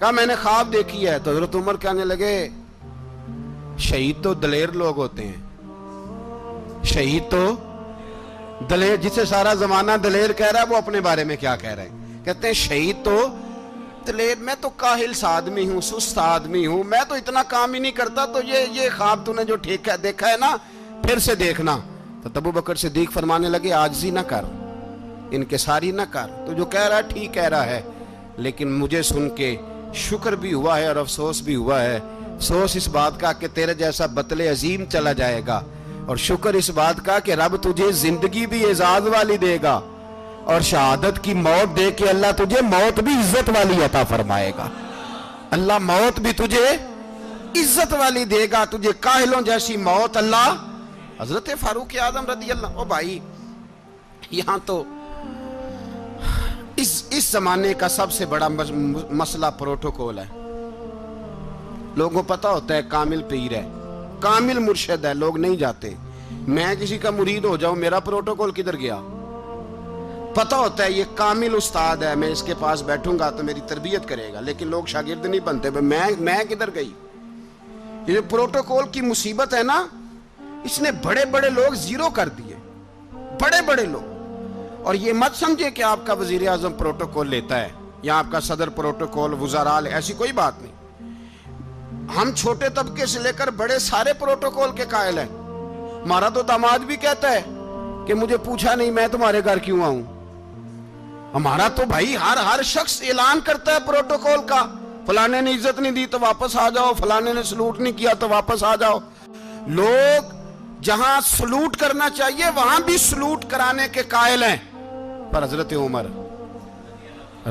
کہا میں نے خواب دیکھی ہے. تو حضرت عمر کہنے لگے شہید تو دلیر لوگ ہوتے ہیں, شہید تو دلیر, جسے سارا زمانہ دلیر کہہ رہا ہے وہ اپنے بارے میں کیا کہہ رہے ہیں؟ کہتے ہیں شہید تو دلیر, میں تو کاہل سا آدمی ہوں, سست آدمی ہوں, میں تو اتنا کام ہی نہیں کرتا, تو یہ خواب تو نے جو ٹھیک ہے دیکھا ہے نا پھر سے دیکھنا. تو ابو بکر صدیق فرمانے لگے عاجزی نہ کر, انکساری نہ کر, تو جو کہہ رہا ہے ٹھیک کہہ رہا ہے, لیکن مجھے سن کے شکر بھی ہوا ہے اور افسوس بھی ہوا ہے. افسوس اس بات کا کہ تیرے جیسا بطل عظیم چلا جائے گا, اور شکر اس بات کا کہ رب تجھے زندگی بھی اعزاز والی دے گا, اور شہادت کی موت دے کے اللہ تجھے موت بھی عزت والی عطا فرمائے گا. اللہ موت بھی تجھے عزت والی دے گا, تجھے کاہلوں جیسی موت اللہ. حضرت فاروق اعظم رضی اللہ, او بھائی یہاں تو اس زمانے کا سب سے بڑا مسئلہ پروٹوکول ہے. لوگوں کو پتا ہوتا ہے کامل پیر ہے, کامل مرشد ہے, لوگ نہیں جاتے. میں کسی کا مرید ہو جاؤں, میرا پروٹوکول کدھر گیا؟ پتا ہوتا ہے یہ کامل استاد ہے, میں اس کے پاس بیٹھوں گا تو میری تربیت کرے گا, لیکن لوگ شاگرد نہیں بنتے. میں کدھر گئی؟ یہ جو پروٹوکول کی مصیبت ہے نا, اس نے بڑے بڑے لوگ زیرو کر دیے, بڑے بڑے لوگ. اور یہ مت سمجھے کہ آپ کا وزیر اعظم پروٹوکول لیتا ہے یا آپ کا صدر پروٹوکول, وزراء, ایسی کوئی بات نہیں. ہم چھوٹے طبقے سے لے کر بڑے سارے پروٹوکول کے قائل ہیں. ہمارا تو داماد بھی کہتا ہے کہ مجھے پوچھا نہیں میں تمہارے گھر کیوں آؤں. ہمارا تو بھائی ہر شخص اعلان کرتا ہے پروٹوکول کا, فلانے نے عزت نہیں دی تو واپس آ جاؤ, فلانے نے سلوٹ نہیں کیا تو واپس آ جاؤ. لوگ جہاں سلوٹ کرنا چاہیے وہاں بھی سلوٹ کرانے کے قائل ہیں. پر حضرت عمر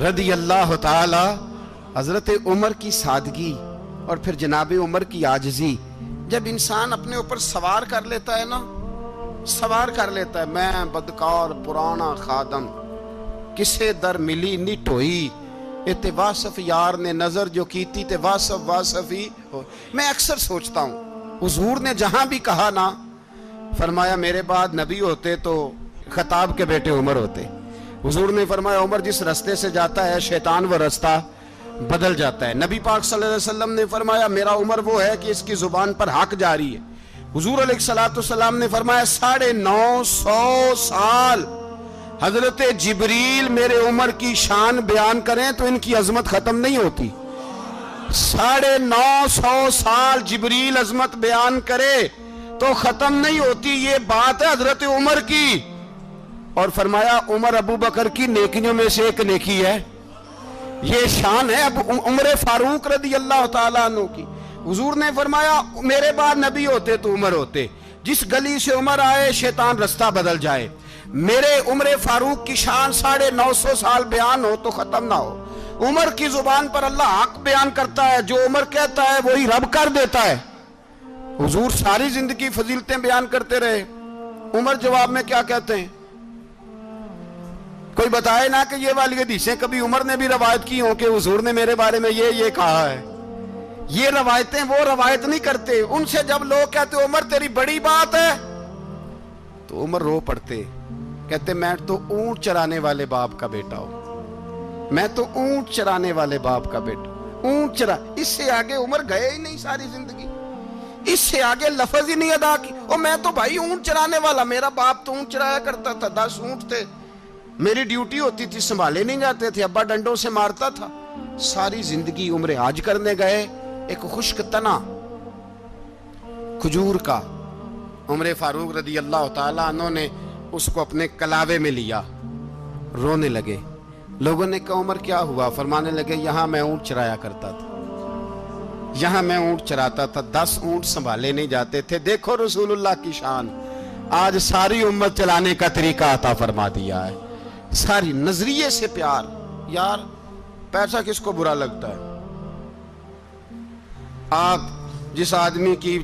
رضی اللہ تعالی, حضرت عمر کی سادگی اور پھر جناب عمر کی عاجزی, جب انسان اپنے اوپر سوار کر لیتا ہے نا, سوار کر لیتا ہے, میں بدکار پرانا خادم, کسے در ملی نٹ ہوئی, تے واصف یار نے نظر جو کیتی تے واصف ہی ہو. میں اکثر سوچتا ہوں حضور نے جہاں بھی کہا نا, فرمایا میرے بعد نبی ہوتے تو خطاب کے بیٹے عمر ہوتے. حضور نے فرمایا عمر جس رستے سے جاتا ہے شیطان وہ رستہ بدل جاتا ہے. نبی پاک صلی اللہ علیہ وسلم نے فرمایا میرا عمر وہ ہے کہ اس کی زبان پر حق جاری ہے. حضور علیہ السلام نے فرمایا 950 سال حضرت جبریل میرے عمر کی شان بیان کریں تو ان کی عظمت ختم نہیں ہوتی. 950 سال جبریل عظمت بیان کرے تو ختم نہیں ہوتی. یہ بات ہے حضرت عمر کی. اور فرمایا عمر ابو بکر کی نیکیوں میں سے ایک نیکی ہے, یہ شان ہے اب عمر فاروق رضی اللہ تعالیٰ عنہ کی. حضور نے فرمایا میرے بعد نبی ہوتے تو عمر ہوتے, جس گلی سے عمر آئے شیطان رستہ بدل جائے. میرے عمر فاروق کی شان 950 سال بیان ہو تو ختم نہ ہو. عمر کی زبان پر اللہ حق بیان کرتا ہے, جو عمر کہتا ہے وہی رب کر دیتا ہے. حضور ساری زندگی فضیلتیں بیان کرتے رہے, عمر جواب میں کیا کہتے ہیں؟ کوئی بتائے نا کہ یہ والی حدیثیں کبھی عمر نے بھی روایت کی ہوں کہ حضور نے میرے بارے میں یہ کہا ہے. یہ روایتیں وہ روایت نہیں کرتے. ان سے جب لوگ کہتے عمر تیری بڑی بات ہے تو عمر رو پڑتے, کہتے میں تو اونٹ چرانے والے باپ کا بیٹا ہوں, میں تو اونٹ چرانے والے باپ کا بیٹا, اونٹ چرا. اس سے آگے عمر گئے ہی نہیں ساری زندگی, اس سے آگے لفظ ہی نہیں ادا کی. اور میں تو بھائی اونٹ چرانے والا, میرا باپ تو اونٹ چرایا کرتا تھا, 10 اونٹ تھے, میری ڈیوٹی ہوتی تھی, سنبھالے نہیں جاتے تھے, ابا ڈنڈوں سے مارتا تھا. ساری زندگی عمر حج کرنے گئے, ایک خشک تنا کھجور کا عمر فاروق رضی اللہ تعالیٰ عنہ نے اس کو اپنے کلاوے میں لیا, رونے لگے. لوگوں نے کہا عمر کیا ہوا؟ فرمانے لگے یہاں میں اونٹ چرایا کرتا تھا, یہاں میں اونٹ چراتا تھا, 10 اونٹ سنبھالے نہیں جاتے تھے. دیکھو رسول اللہ کی شان, آج ساری امت چلانے کا طریقہ عطا فرما دیا ہے. ساری نظریے سے پیار. یار پیسہ کس کو برا لگتا ہے؟ آپ جس آدمی کی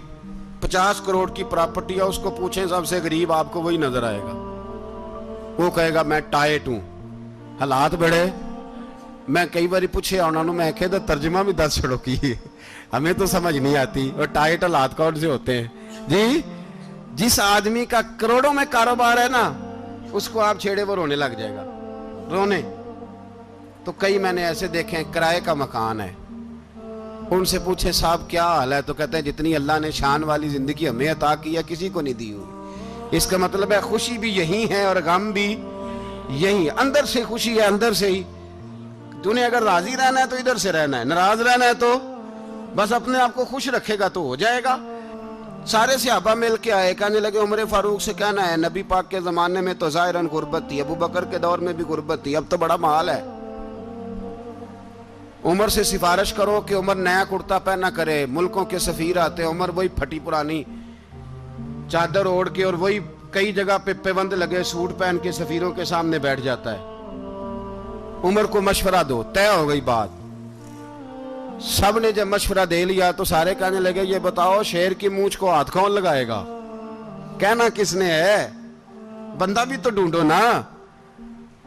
50 کروڑ کی پراپرٹی ہے اس کو پوچھیں سب سے غریب, آپ کو وہی نظر آئے گا. وہ کہے گا میں ٹائٹ ہوں, حالات بڑے. میں کئی باری پوچھے انہوں نے, میں کہتا ترجمہ بھی 10 چھڑوں کی, ہمیں تو سمجھ نہیں آتی. اور ٹائٹ حالات کون سے ہوتے ہیں جی؟ جس آدمی کا کروڑوں میں کاروبار ہے نا, اس کو آپ چھیڑے وہ رونے لگ جائے گا, رونے. تو کئی میں نے ایسے دیکھے ہیں کرائے کا مکان ہے, ان سے پوچھے صاحب کیا حال ہے تو کہتے ہیں جتنی اللہ نے شان والی زندگی ہمیں عطا کی ہے کسی کو نہیں دی ہوئی. اس کا مطلب ہے خوشی بھی یہی ہے اور غم بھی یہی. اندر سے خوشی ہے, اندر سے ہی. تو نے اگر راضی رہنا ہے تو ادھر سے رہنا ہے, ناراض رہنا ہے تو بس اپنے آپ کو خوش رکھے گا تو ہو جائے گا. سارے صحابہ مل کے آئے, کہنے لگے عمر فاروق سے کہنا ہے نبی پاک کے زمانے میں تو ظاہراً غربت تھی, ابو بکر کے دور میں بھی غربت تھی, اب تو بڑا محال ہے. عمر سے سفارش کرو کہ عمر نیا کرتا پہنا کرے. ملکوں کے سفیر آتے, عمر وہی پھٹی پرانی چادر اوڑھ کے اور وہی کئی جگہ پہ پیوند لگے سوٹ پہن کے سفیروں کے سامنے بیٹھ جاتا ہے. عمر کو مشورہ دو, طے ہو گئی بات. سب نے جب مشورہ دے لیا تو سارے کہنے لگے یہ بتاؤ شیر کی مونچھ کو ہاتھ کون لگائے گا, کہنا کس نے ہے, بندہ بھی تو ڈھونڈو نا.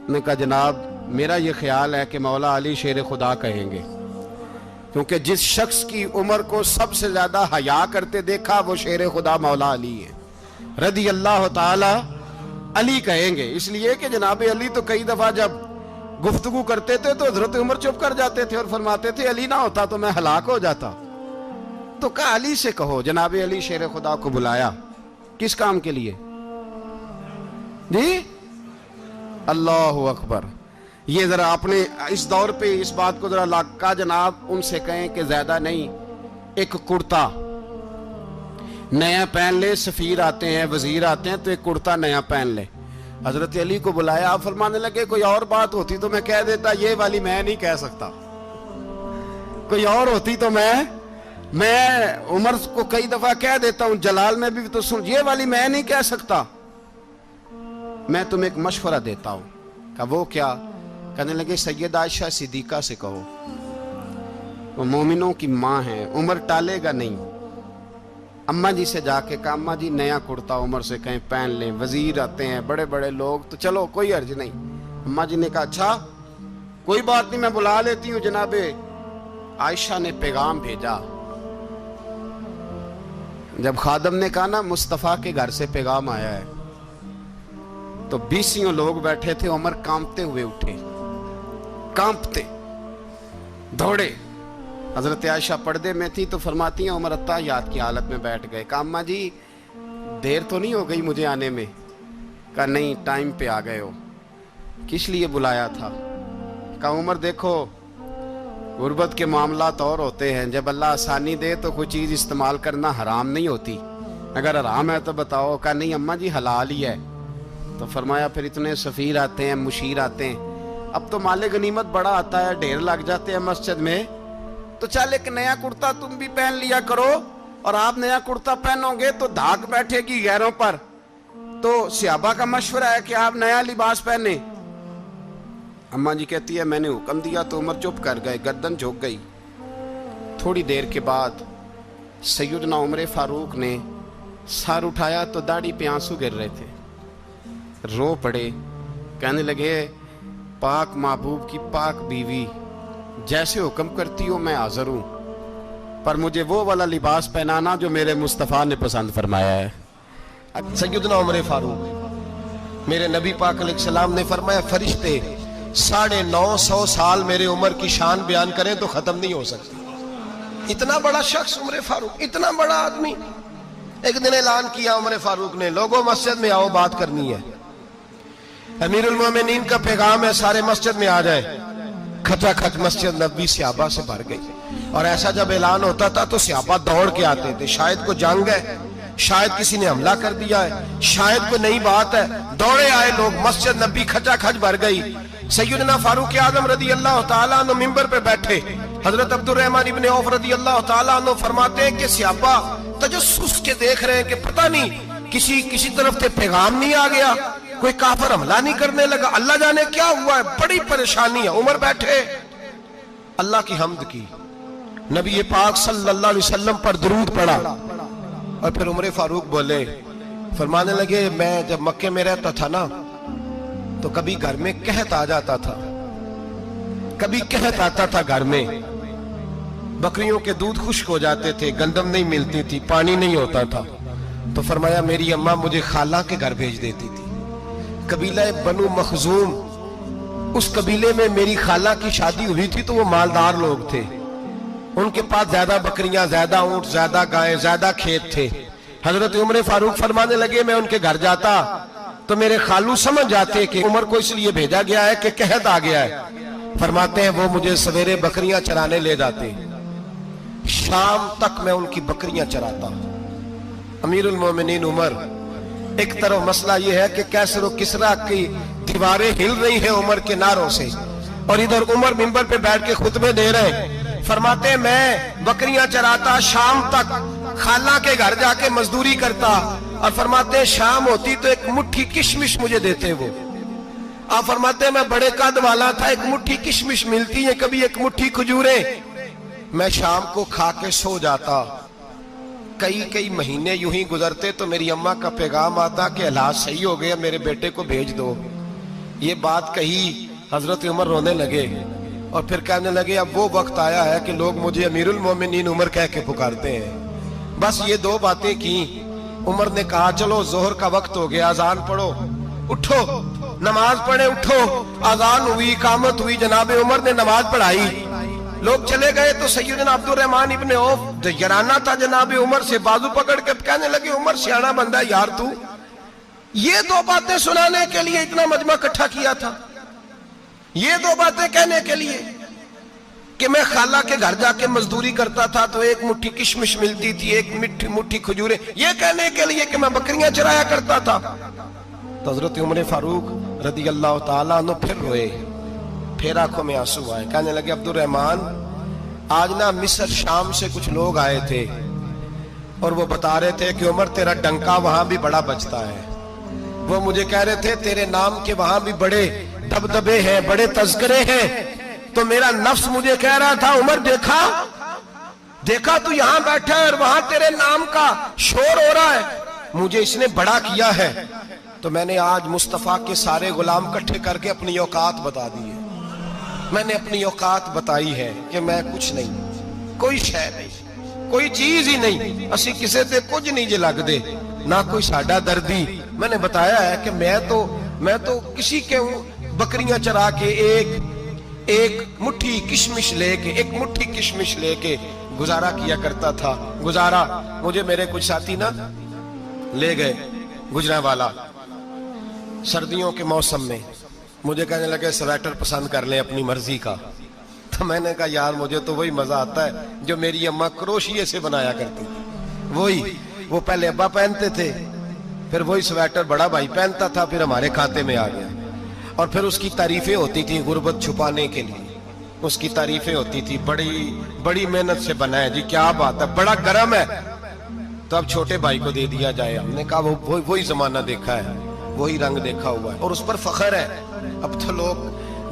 نے کہا جناب میرا یہ خیال ہے کہ مولا علی شیر خدا کہیں گے, کیونکہ جس شخص کی عمر کو سب سے زیادہ حیا کرتے دیکھا وہ شیر خدا مولا علی ہے رضی اللہ تعالی. علی کہیں گے اس لیے کہ جناب علی تو کئی دفعہ جب گفتگو کرتے تھے تو حضرت عمر چپ کر جاتے تھے اور فرماتے تھے علی نہ ہوتا تو میں ہلاک ہو جاتا. تو کہا علی سے کہو. جناب علی شیر خدا کو بلایا, کس کام کے لیے جی؟ اللہ اکبر. یہ ذرا اپنے اس دور پہ اس بات کو ذرا لاکا جناب ان سے کہیں کہ زیادہ نہیں, ایک کرتا نیا پہن لے. سفیر آتے ہیں, وزیر آتے ہیں تو ایک کرتا نیا پہن لے. حضرت علی کو بلایا, آپ فرمانے لگے کوئی اور بات ہوتی تو میں کہہ دیتا, یہ والی میں نہیں کہہ سکتا. کوئی اور ہوتی تو میں عمر کو کئی دفعہ کہہ دیتا ہوں, جلال میں بھی تو سن, یہ والی میں نہیں کہہ سکتا. میں تمہیں ایک مشورہ دیتا ہوں. کہا وہ کیا؟ کہنے لگے سیدہ عائشہ صدیقہ سے کہو, وہ مومنوں کی ماں ہے, عمر ٹالے گا نہیں. اماں جی سے جا کے کہا اماں جی نیا کرتا عمر سے کہیں پہن لیں, وزیر آتے ہیں بڑے بڑے لوگ تو چلو کوئی عرض نہیں. اماں جی نے کہا اچھا کوئی بات نہیں میں بلا لیتی ہوں. جناب عائشہ نے پیغام بھیجا. جب خادم نے کہا نا مصطفیٰ کے گھر سے پیغام آیا ہے تو 20 لوگ بیٹھے تھے. عمر کانپتے ہوئے اٹھے, کانپتے دوڑے. حضرت عائشہ پردے میں تھی تو فرماتی ہیں عمر اتحیات کی حالت میں بیٹھ گئے. کہا اماں جی دیر تو نہیں ہو گئی مجھے آنے میں؟ کہا نہیں ٹائم پہ آ گئے ہو. کس لیے بلایا تھا؟ کہا عمر دیکھو غربت کے معاملات اور ہوتے ہیں, جب اللہ آسانی دے تو کوئی چیز استعمال کرنا حرام نہیں ہوتی, اگر حرام ہے تو بتاؤ. کہا نہیں اماں جی حلال ہی ہے. تو فرمایا پھر اتنے سفیر آتے ہیں, مشیر آتے ہیں, اب تو مال غنیمت بڑا آتا ہے, ڈھیر لگ جاتے ہیں مسجد میں, تو چل ایک نیا کرتا تم بھی پہن لیا کرو. اور آپ نیا کرتا پہنو گے تو دھاک بیٹھے گی غیروں پر. تو صحابہ کا مشورہ ہے کہ آپ نیا لباس پہنے. اماں جی کہتی ہے میں نے حکم دیا تو عمر چپ کر گئے, گردن جھک گئی. تھوڑی دیر کے بعد سیدنا عمر فاروق نے سر اٹھایا تو داڑھی پہ آنسو گر رہے تھے, رو پڑے. کہنے لگے پاک محبوب کی پاک بیوی جیسے حکم کرتی ہو میں حاضر ہوں, پر مجھے وہ والا لباس پہنانا جو میرے مصطفیٰ نے پسند فرمایا ہے. سیدنا عمر فاروق میرے نبی پاک علیہ السلام نے فرمایا فرشتے 950 سال میرے عمر کی شان بیان کریں تو ختم نہیں ہو سکتی. اتنا بڑا شخص عمر فاروق, اتنا بڑا آدمی. ایک دن اعلان کیا عمر فاروق نے, لوگوں مسجد میں آؤ بات کرنی ہے. امیر المومنین کا پیغام ہے سارے مسجد میں آ جائے. کھچا کھچ مسجد نبوی صحابہ سے بھر گئی. اور ایسا جب اعلان ہوتا تھا تو صحابہ دوڑ کے آتے تھے, شاید کو جنگ ہے, شاید کسی نے حملہ کر دیا ہے, شاید کوئی نئی بات ہے. دوڑے آئے لوگ, مسجد نبی کھچا کھچ بھر گئی. سیدنا فاروق اعظم رضی اللہ تعالیٰ عنہ منبر پہ بیٹھے. حضرت عبد الرحمن ابن عوف رضی اللہ تعالیٰ عنہ فرماتے ہیں کہ صحابہ تجسس کے دیکھ رہے ہیں کہ پتہ نہیں کسی طرف سے پیغام نہیں آ گیا, کوئی کافر حملہ نہیں کرنے لگا, اللہ جانے کیا ہوا ہے, بڑی پریشانی ہے. عمر بیٹھے اللہ کی حمد کی, نبی پاک صلی اللہ علیہ وسلم پر درود پڑھا, اور پھر عمر فاروق بولے, فرمانے لگے میں جب مکے میں رہتا تھا نا تو کبھی گھر میں قحط آ جاتا تھا, کبھی قحط آتا تھا گھر میں, بکریوں کے دودھ خشک ہو جاتے تھے, گندم نہیں ملتی تھی, پانی نہیں ہوتا تھا. تو فرمایا میری اماں مجھے خالہ کے گھر بھیج دیتی تھی. قبیلہ بنو مخزوم, اس قبیلے میں میری خالہ کی شادی ہوئی تھی تو وہ مالدار لوگ تھے. ان کے پاس زیادہ بکریاں، زیادہ اونٹ، زیادہ گائیں، زیادہ کھیت تھے۔ حضرت عمر فاروق فرمانے لگے میں ان کے گھر جاتا تو میرے خالو سمجھ جاتے کہ عمر کو اس لیے بھیجا گیا ہے کہ قحط آ گیا ہے۔ فرماتے ہیں وہ مجھے سویرے بکریاں چرانے لے جاتے، شام تک میں ان کی بکریاں چراتا۔ امیر المومنین عمر، ایک طرف مسئلہ یہ ہے کہ کیسر و کسرا کی دیواریں ہل رہی ہیں عمر کے نعروں سے، اور ادھر عمر منبر پہ بیٹھ کے خطبے دے رہے ہیں۔ فرماتے ہیں میں بکریاں چراتا، شام تک خالہ کے گھر جا کے مزدوری کرتا، اور فرماتے ہیں شام ہوتی تو ایک مٹھی کشمش مجھے دیتے وہ۔ آپ فرماتے ہیں میں بڑے قد والا تھا، ایک مٹھی کشمش ملتی ہے، کبھی ایک مٹھی کھجوریں، میں شام کو کھا کے سو جاتا۔ کئی مہینے یوں ہی گزرتے تو میری اماں کا پیغام آتا کہ حالات صحیح ہو گیا، میرے بیٹے کو بھیج دو۔ یہ بات کہی، حضرت عمر رونے لگے اور پھر کہنے لگے اب وہ وقت آیا ہے کہ لوگ مجھے امیر المومنین عمر کہہ کے پکارتے ہیں۔ بس یہ دو باتیں کی۔ عمر نے کہا چلو ظہر کا وقت ہو گیا، اذان پڑھو، اٹھو نماز پڑھے، اٹھو۔ اذان ہوئی، اقامت ہوئی، جناب عمر نے نماز پڑھائی، لوگ چلے گئے تو سیدنا عبد الرحمن ابن عوف یارانہ تھا جناب عمر سے، بازو پکڑ کے کہنے لگے عمر سیاںا بندہ یار تو یہ دو باتیں سنانے کے لیے اتنا مجمع اکٹھا کیا تھا، یہ دو باتیں کہنے کے لیے کہ میں خالہ کے گھر جا کے مزدوری کرتا تھا تو ایک مٹھی کشمش ملتی تھی، ایک مٹھی کھجوریں، یہ کہنے کے لیے کہ میں بکریاں چرایا کرتا تھا۔ تو حضرت عمر فاروق رضی اللہ تعالیٰ عنہ پھر روئے، پھر آنکھوں میں آنسو آئے، کہنے لگے عبد الرحمن آج نا مصر شام سے کچھ لوگ آئے تھے اور وہ بتا رہے تھے کہ عمر تیرا ڈنکا وہاں بھی بڑا بجتا ہے۔ وہ مجھے کہہ رہے تھے تیرے نام کے وہاں بھی بڑے دبدبے ہیں، بڑے تذکرے ہیں۔ تو میرا نفس مجھے کہہ رہا تھا عمر دیکھا تو یہاں بیٹھا ہے اور وہاں تیرے نام کا شور ہو رہا ہے، مجھے اس نے بڑا کیا ہے۔ تو میں نے آج مصطفیٰ کے سارے غلام کٹھے کر کے اپنی اوقات بتا دی ہے، میں نے اپنی اوقات بتائی ہے کہ میں کچھ نہیں، کوئی شے نہیں، کوئی چیز ہی نہیں، اسی کسے تے کچھ نہیں جے لگ دے، نہ کوئی ساڈا دردی۔ میں نے بتایا ہے کہ میں تو کسی کے بکریاں چرا کے ایک مٹھی کشمش لے کے گزارا کیا کرتا تھا۔ گزارا مجھے میرے کچھ ساتھی نا لے گئے گجرانوالا سردیوں کے موسم میں، مجھے کہنے لگے سویٹر پسند کر لیں اپنی مرضی کا۔ تو میں نے کہا یار مجھے تو وہی مزہ آتا ہے جو میری اماں کروشیے سے بنایا کرتی تھی، وہ پہلے ابا پہنتے تھے، پھر وہی سویٹر بڑا بھائی پہنتا تھا، پھر ہمارے کھاتے میں آ گیا، اور پھر اس کی تعریفیں ہوتی تھی غربت چھپانے کے لیے، اس کی تعریفیں ہوتی تھی بڑی محنت سے بنا ہے جی، کیا بات ہے، بڑا گرم ہے، تو اب چھوٹے بھائی کو دے دیا جائے۔ ہم نے کہا وہی زمانہ دیکھا ہے، وہی رنگ دیکھا ہوا ہے، اور اس پر فخر ہے۔ اب تو لوگ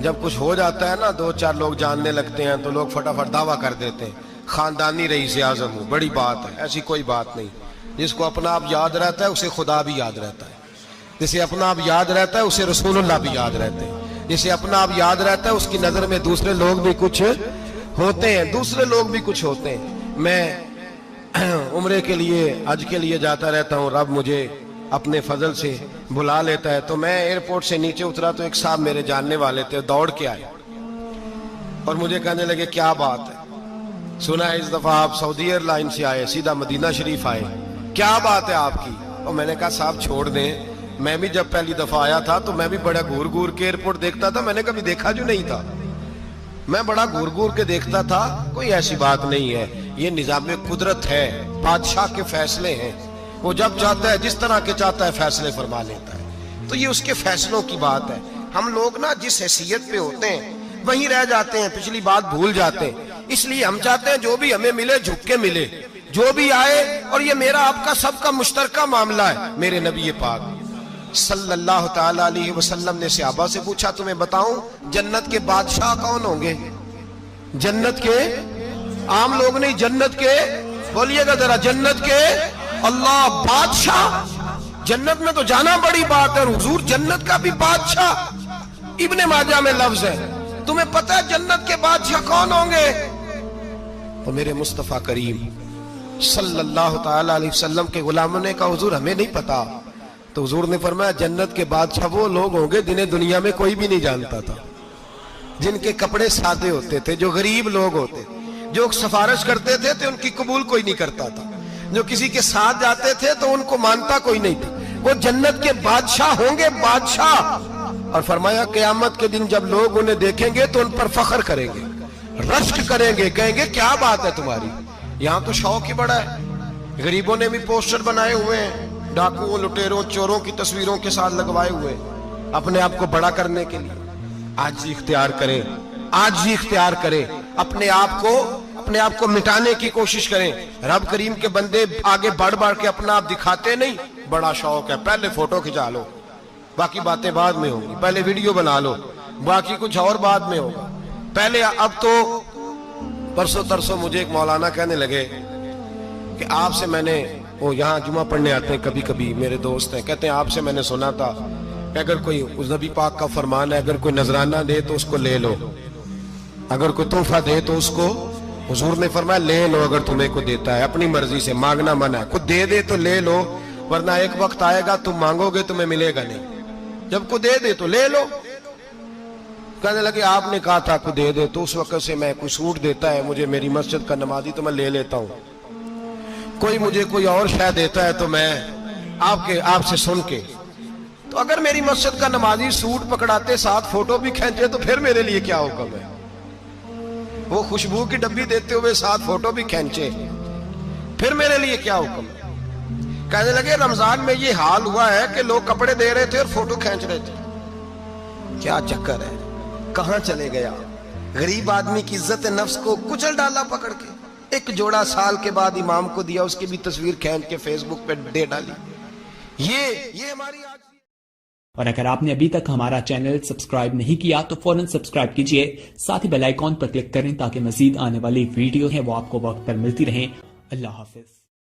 جب کچھ ہو جاتا ہے نا، 2-4 لوگ جاننے لگتے ہیں تو لوگ فٹافٹ دعویٰ کر دیتے ہیں خاندانی رئیس اعظم ہوں، بڑی بات ہے۔ ایسی کوئی بات نہیں، جس کو اپنا آپ یاد رہتا ہے اسے خدا بھی یاد رہتا ہے، جسے اپنا آپ یاد رہتا ہے اسے رسول اللہ بھی یاد رہتے ہیں، جسے اپنا آپ یاد رہتا ہے اس کی نظر میں دوسرے لوگ بھی کچھ ہوتے ہیں۔ میں عمرے کے لیے حج کے لیے جاتا رہتا ہوں، رب مجھے اپنے فضل سے بلا لیتا ہے۔ تو میں ایئرپورٹ سے نیچے اترا تو ایک صاحب میرے جاننے والے تھے، دوڑ کے آئے اور مجھے کہنے لگے کیا بات ہے، سنا ہے اس دفعہ آپ سعودی ایئر لائن سے آئے، سیدھا مدینہ شریف آئے، کیا بات ہے آپ کی؟ اور میں نے کہا صاحب چھوڑ دیں، میں بھی جب پہلی دفعہ آیا تھا تو میں بھی بڑا گور کے ایئرپورٹ دیکھتا تھا، میں نے کبھی دیکھا جو نہیں تھا، میں بڑا گور کے دیکھتا تھا، کوئی ایسی بات نہیں ہے، یہ نظام قدرت ہے، بادشاہ کے فیصلے ہیں، وہ جب چاہتا ہے جس طرح کے چاہتا ہے فیصلے فرما لیتا ہے، تو یہ اس کے فیصلوں کی بات ہے۔ ہم لوگ نا جس حیثیت پہ ہوتے ہیں وہیں رہ جاتے ہیں، پچھلی بات بھول جاتے ہیں، اس لیے ہم چاہتے ہیں جو بھی ہمیں ملے جھک کے ملے، جو بھی آئے، اور یہ میرا آپ کا سب کا مشترکہ معاملہ ہے۔ میرے نبی پاک صلی اللہ تعالی علیہ وسلم نے صحابہ سے پوچھا تمہیں بتاؤں جنت کے بادشاہ کون ہوں گے؟ جنت کے عام لوگ نہیں، جنت کے، بولیے گا ذرا، جنت کے اللہ بادشاہ، جنت میں تو جانا بڑی بات ہے، حضور جنت کا بھی بادشاہ، ابن ماجہ میں لفظ ہے، تمہیں پتہ ہے جنت کے بادشاہ کون ہوں گے؟ تو میرے مصطفیٰ کریم صلی اللہ تعالی علیہ وسلم کے غلاموں نے کہا حضور ہمیں نہیں پتا۔ تو حضور نے فرمایا جنت کے بادشاہ وہ لوگ ہوں گے جنہیں دنیا میں کوئی بھی نہیں جانتا تھا، جن کے کپڑے سادے ہوتے تھے، جو غریب لوگ ہوتے، جو سفارش کرتے تھے تو ان کی قبول کوئی نہیں کرتا تھا، جو کسی کے ساتھ جاتے تھے تو ان کو مانتا کوئی نہیں تھا. وہ جنت کے بادشاہ ہوں گے، بادشاہ. اور فرمایا قیامت کے دن جب لوگ انہیں دیکھیں گے تو ان پر فخر کریں گے، رشک کریں گے، کہیں گے کیا بات ہے تمہاری. یہاں تو شوق ہی بڑا ہے. غریبوں نے بھی پوسٹر بنائے ہوئے ہیں، ڈاکوؤں، لٹیروں، چوروں کی تصویروں کے ساتھ لگوائے ہوئے، اپنے آپ کو بڑا کرنے کے لیے. آج اختیار کریں، آج اختیار کریں، اپنے آپ کو مٹانے کی کوشش کریں. رب کریم کے بندے آگے بڑھ بڑھ کے اپنا آپ دکھاتے نہیں. بڑا شوق ہے، پہلے فوٹو کھچا لو، باقی باتیں بعد میں ہوں گی. پہلے ویڈیو بنا لو، باقی کچھ اور بعد میں ہوگا. پہلے اب تو پرسوں ترسوں مجھے ایک مولانا کہنے لگے کہ آپ سے میں نے، وہ یہاں جمعہ پڑھنے آتے ہیں کبھی کبھی، میرے دوست ہیں، کہتے ہیں آپ سے میں نے سنا تھا کہ اگر کوئی اس نبی پاک کا فرمان ہے، اگر کوئی نذرانہ دے تو اس کو لے لو، اگر کوئی تحفہ دے تو اس کو، حضور نے فرمایا لے لو اگر تمہیں کو دیتا ہے، اپنی مرضی سے، مانگنا منع ہے. کوئی دے دے تو لے لو، ورنہ ایک وقت آئے گا تم مانگو گے تمہیں ملے گا نہیں. جب کو دے دے تو لے لو. کہنے لگے آپ نے کہا تھا کو دے دے، تو اس وقت سے میں کوئی سوٹ دیتا ہے مجھے میری مسجد کا نمازی تو میں لے لیتا ہوں. کوئی مجھے کوئی اور شے دیتا ہے تو میں آپ سے سن کے، تو اگر میری مسجد کا نمازی سوٹ پکڑاتے ساتھ فوٹو بھی کھینچے تو پھر میرے لیے کیا حکم ہے. وہ خوشبو کی ڈبی دیتے ہوئے ساتھ فوٹو بھی کھینچے، پھر میرے لیے کیا حکم ہے. کہنے لگے رمضان میں یہ حال ہوا ہے کہ لوگ کپڑے دے رہے تھے اور فوٹو کھینچ رہے تھے. کیا چکر ہے، کہاں چلے گیا. غریب آدمی کی عزت نفس کو کچل ڈالا پکڑ کے. ایک جوڑا سال کے بعد امام کو دیا، اس کی بھی تصویر کھینچ کے فیس بک پہ دے ڈالی. یہ ہماری آج. اور اگر آپ نے ابھی تک ہمارا چینل سبسکرائب نہیں کیا تو فوراً سبسکرائب کیجئے، ساتھ ہی بیل آئیکن پر کلک کریں تاکہ مزید آنے والی ویڈیو ہیں وہ آپ کو وقت پر ملتی رہیں. اللہ حافظ.